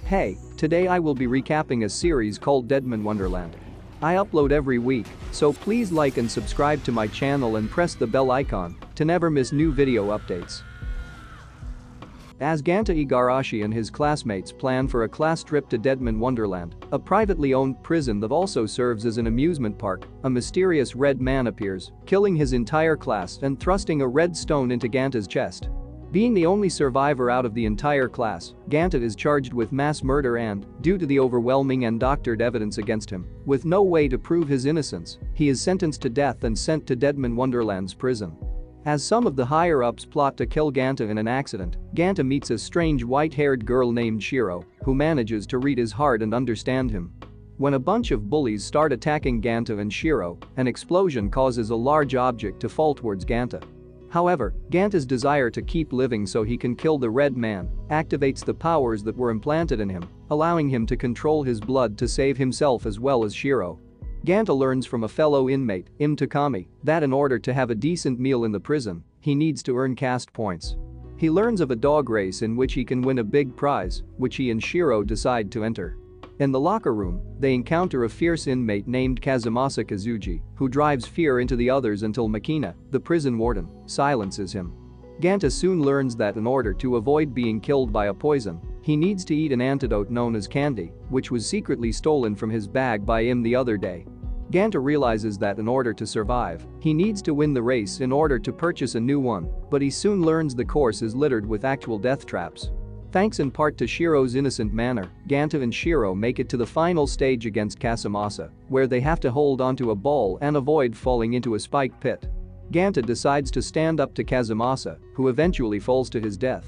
Hey, today I will be recapping a series called D3ADMAN Wonderland. I upload every week, so please like and subscribe to my channel and press the bell icon to never miss new video updates. As Ganta Igarashi and his classmates plan for a class trip to D3ADMAN Wonderland, a privately owned prison that also serves as an amusement park, a mysterious red man appears, killing his entire class and thrusting a red stone into Ganta's chest. Being the only survivor out of the entire class, Ganta is charged with mass murder and, due to the overwhelming and doctored evidence against him, with no way to prove his innocence, he is sentenced to death and sent to D3ADMAN Wonderland's prison. As some of the higher-ups plot to kill Ganta in an accident, Ganta meets a strange white-haired girl named Shiro, who manages to read his heart and understand him. When a bunch of bullies start attacking Ganta and Shiro, an explosion causes a large object to fall towards Ganta. However, Ganta's desire to keep living so he can kill the Red Man activates the powers that were implanted in him, allowing him to control his blood to save himself as well as Shiro. Ganta learns from a fellow inmate, Takami, that in order to have a decent meal in the prison, he needs to earn caste points. He learns of a dog race in which he can win a big prize, which he and Shiro decide to enter. In the locker room, they encounter a fierce inmate named Kazumasa Kazuji, who drives fear into the others until Makina, the prison warden, silences him. Ganta soon learns that in order to avoid being killed by a poison, he needs to eat an antidote known as candy, which was secretly stolen from his bag by him the other day. Ganta realizes that in order to survive, he needs to win the race in order to purchase a new one, but he soon learns the course is littered with actual death traps. Thanks in part to Shiro's innocent manner, Ganta and Shiro make it to the final stage against Kazumasa, where they have to hold onto a ball and avoid falling into a spike pit. Ganta decides to stand up to Kazumasa, who eventually falls to his death.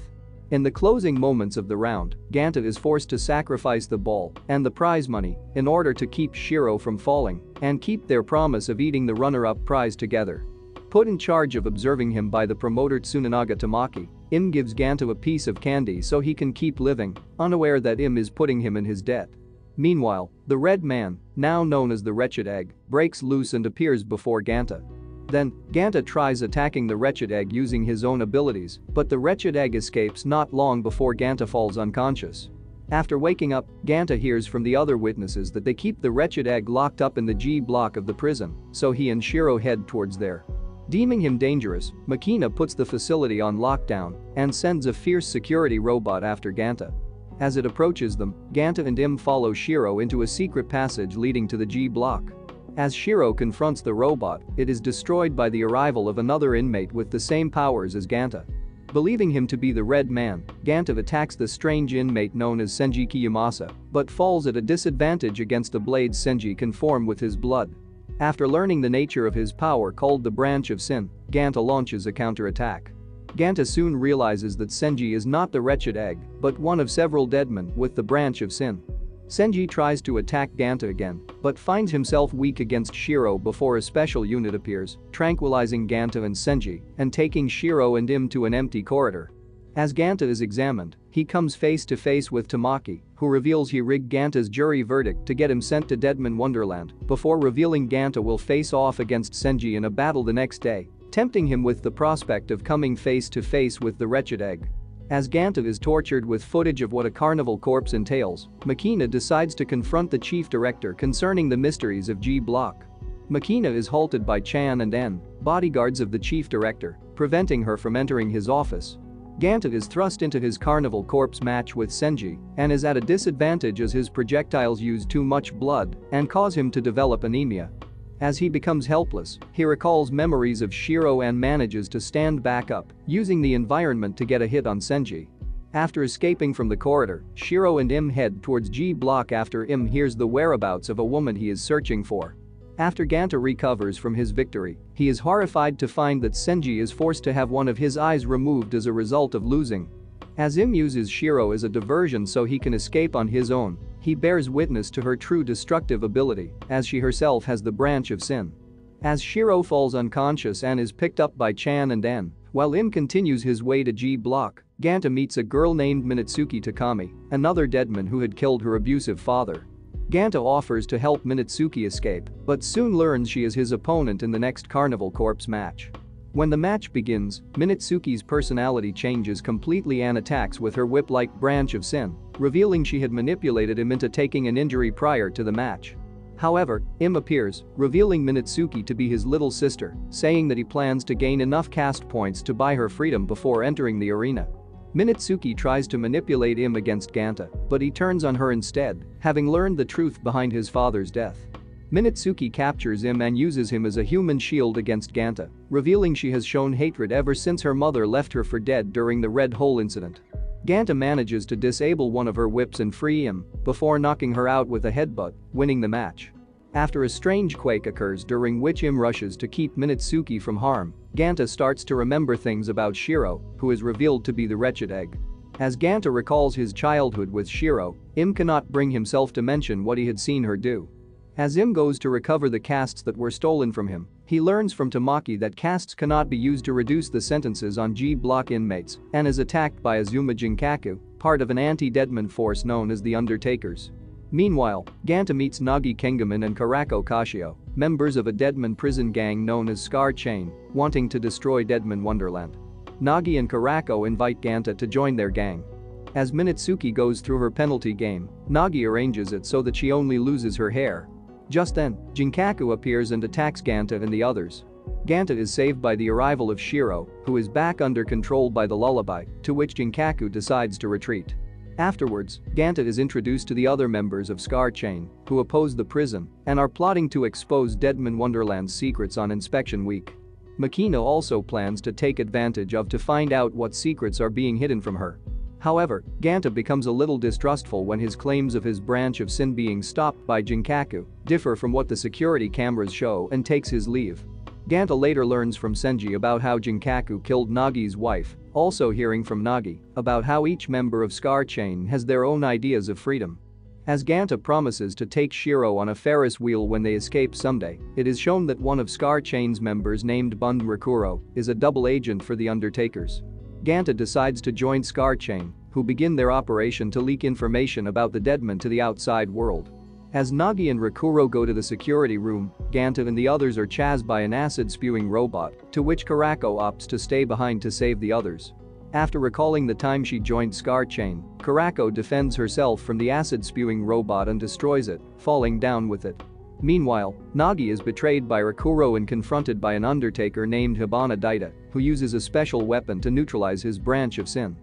In the closing moments of the round, Ganta is forced to sacrifice the ball and the prize money in order to keep Shiro from falling and keep their promise of eating the runner-up prize together. Put in charge of observing him by the promoter Tsunanaga Tamaki, gives Ganta a piece of candy so he can keep living, unaware that is putting him in his debt. Meanwhile, the Red Man, now known as the Wretched Egg, breaks loose and appears before Ganta. Then, Ganta tries attacking the Wretched Egg using his own abilities, but the Wretched Egg escapes not long before Ganta falls unconscious. After waking up, Ganta hears from the other witnesses that they keep the Wretched Egg locked up in the G block of the prison, so he and Shiro head towards there. Deeming him dangerous, Makina puts the facility on lockdown and sends a fierce security robot after Ganta. As it approaches them, Ganta and follow Shiro into a secret passage leading to the G block. As Shiro confronts the robot, it is destroyed by the arrival of another inmate with the same powers as Ganta. Believing him to be the Red Man, Ganta attacks the strange inmate known as Senji Kiyomasa, but falls at a disadvantage against the blades Senji can form with his blood. After learning the nature of his power called the Branch of Sin, Ganta launches a counterattack. Ganta soon realizes that Senji is not the Wretched Egg, but one of several deadmen with the Branch of Sin. Senji tries to attack Ganta again, but finds himself weak against Shiro before a special unit appears, tranquilizing Ganta and Senji and taking Shiro and to an empty corridor. As Ganta is examined, he comes face to face with Tamaki, who reveals he rigged Ganta's jury verdict to get him sent to D3ADMAN Wonderland, before revealing Ganta will face off against Senji in a battle the next day, tempting him with the prospect of coming face to face with the Wretched Egg. As Ganta is tortured with footage of what a carnival corpse entails, Makina decides to confront the chief director concerning the mysteries of G Block. Makina is halted by Chan and N, bodyguards of the chief director, preventing her from entering his office. Ganta is thrust into his carnival corpse match with Senji and is at a disadvantage as his projectiles use too much blood and cause him to develop anemia. As he becomes helpless, he recalls memories of Shiro and manages to stand back up, using the environment to get a hit on Senji. After escaping from the corridor, Shiro and head towards G block after hears the whereabouts of a woman he is searching for. After Ganta recovers from his victory, he is horrified to find that Senji is forced to have one of his eyes removed as a result of losing. As uses Shiro as a diversion so he can escape on his own, he bears witness to her true destructive ability, as she herself has the Branch of Sin. As Shiro falls unconscious and is picked up by Chan and N, while continues his way to G block, Ganta meets a girl named Minatsuki Takami, another deadman who had killed her abusive father. Ganta offers to help Minatsuki escape, but soon learns she is his opponent in the next carnival corpse match. When the match begins, Minetsuki's personality changes completely and attacks with her whip-like branch of sin, revealing she had manipulated him into taking an injury prior to the match. However, Im appears, revealing Minetsuki to be his little sister, saying that he plans to gain enough caste points to buy her freedom before entering the arena. Minetsuki tries to manipulate Im against Ganta, but he turns on her instead, having learned the truth behind his father's death. Minetsuki captures Im and uses him as a human shield against Ganta, revealing she has shown hatred ever since her mother left her for dead during the Red Hole incident. Ganta manages to disable one of her whips and free Im, before knocking her out with a headbutt, winning the match. After a strange quake occurs during which Im rushes to keep Minetsuki from harm, Ganta starts to remember things about Shiro, who is revealed to be the wretched egg. As Ganta recalls his childhood with Shiro, Im cannot bring himself to mention what he had seen her do. As Im goes to recover the castes that were stolen from him, he learns from Tamaki that castes cannot be used to reduce the sentences on G-block inmates and is attacked by Azuma Jinkaku, part of an anti-Deadman force known as the Undertakers. Meanwhile, Ganta meets Nagi Kengaman and Karako Kashio, members of a Deadman prison gang known as Scar Chain, wanting to destroy Deadman Wonderland. Nagi and Karako invite Ganta to join their gang. As Minetsuki goes through her penalty game, Nagi arranges it so that she only loses her hair. Just then, Jinkaku appears and attacks Ganta and the others. Ganta is saved by the arrival of Shiro, who is back under control by the lullaby, to which Jinkaku decides to retreat. Afterwards, Ganta is introduced to the other members of Scar Chain, who oppose the prison and are plotting to expose Deadman Wonderland's secrets on inspection week. Makino also plans to take advantage of to find out what secrets are being hidden from her. However, Ganta becomes a little distrustful when his claims of his branch of sin being stopped by Jinkaku differ from what the security cameras show and takes his leave. Ganta later learns from Senji about how Jinkaku killed Nagi's wife, also hearing from Nagi about how each member of Scar Chain has their own ideas of freedom. As Ganta promises to take Shiro on a Ferris wheel when they escape someday, it is shown that one of Scar Chain's members named Bunrakuro is a double agent for the Undertakers. Ganta decides to join Scar Chain, who begin their operation to leak information about the Deadman to the outside world. As Nagi and Rakuro go to the security room, Ganta and the others are chased by an acid-spewing robot, to which Karako opts to stay behind to save the others. After recalling the time she joined Scar Chain, Karako defends herself from the acid-spewing robot and destroys it, falling down with it. Meanwhile, Nagi is betrayed by Rakuro and confronted by an Undertaker named Hibana Daita, who uses a special weapon to neutralize his branch of sin.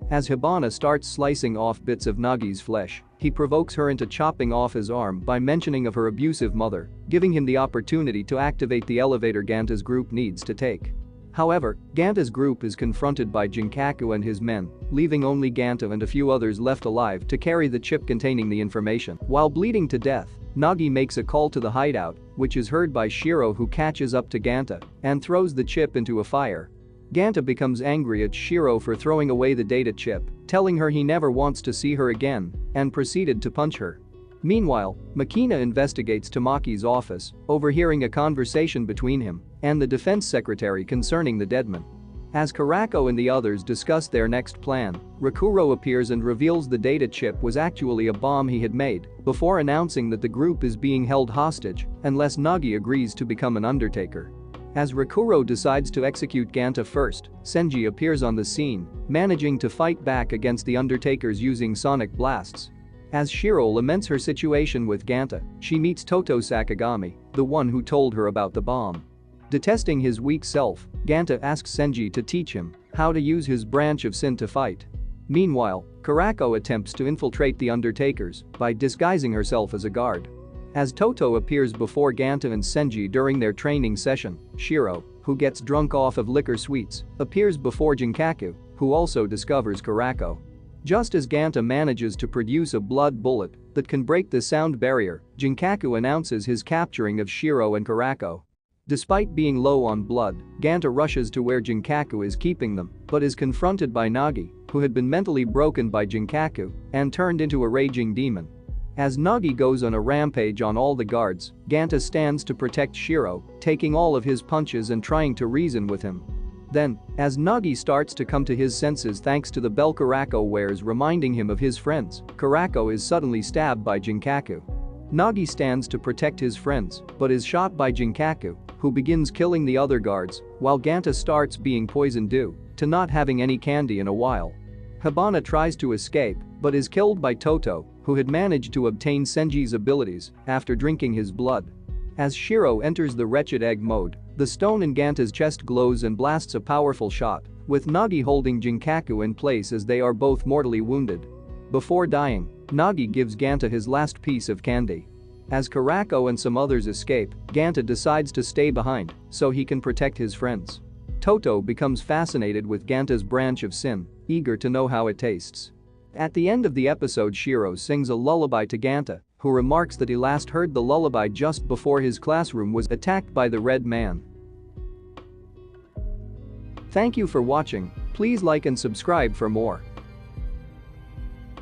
As Hibana starts slicing off bits of Nagi's flesh, he provokes her into chopping off his arm by mentioning of her abusive mother, giving him the opportunity to activate the elevator Ganta's group needs to take. However, Ganta's group is confronted by Jinkaku and his men, leaving only Ganta and a few others left alive to carry the chip containing the information. While bleeding to death, Nagi makes a call to the hideout, which is heard by Shiro, who catches up to Ganta and throws the chip into a fire. Ganta becomes angry at Shiro for throwing away the data chip, telling her he never wants to see her again, and proceeded to punch her. Meanwhile, Makina investigates Tamaki's office, overhearing a conversation between him and the defense secretary concerning the Deadman. As Karako and the others discuss their next plan, Rakuro appears and reveals the data chip was actually a bomb he had made, before announcing that the group is being held hostage unless Nagi agrees to become an Undertaker. As Rakuro decides to execute Ganta first, Senji appears on the scene, managing to fight back against the Undertakers using sonic blasts. As Shiro laments her situation with Ganta, she meets Toto Sakagami, the one who told her about the bomb. Detesting his weak self, Ganta asks Senji to teach him how to use his branch of sin to fight. Meanwhile, Karako attempts to infiltrate the Undertakers by disguising herself as a guard. As Toto appears before Ganta and Senji during their training session, Shiro, who gets drunk off of liquor sweets, appears before Jinkaku, who also discovers Karako. Just as Ganta manages to produce a blood bullet that can break the sound barrier, Jinkaku announces his capturing of Shiro and Karako. Despite being low on blood, Ganta rushes to where Jinkaku is keeping them, but is confronted by Nagi, who had been mentally broken by Jinkaku and turned into a raging demon. As Nagi goes on a rampage on all the guards, Ganta stands to protect Shiro, taking all of his punches and trying to reason with him. Then, as Nagi starts to come to his senses thanks to the bell Karako wears reminding him of his friends, Karako is suddenly stabbed by Jinkaku. Nagi stands to protect his friends, but is shot by Jinkaku, who begins killing the other guards, while Ganta starts being poisoned due to not having any candy in a while. Hibana tries to escape but is killed by Toto, who had managed to obtain Senji's abilities after drinking his blood. As Shiro enters the wretched egg mode, the stone in Ganta's chest glows and blasts a powerful shot, with Nagi holding Jinkaku in place as they are both mortally wounded. Before dying, Nagi gives Ganta his last piece of candy. As Karako and some others escape, Ganta decides to stay behind so he can protect his friends. Toto becomes fascinated with Ganta's branch of sin, eager to know how it tastes. At the end of the episode, Shiro sings a lullaby to Ganta, who remarks that he last heard the lullaby just before his classroom was attacked by the Red Man. Thank you for watching. Please like and subscribe for more.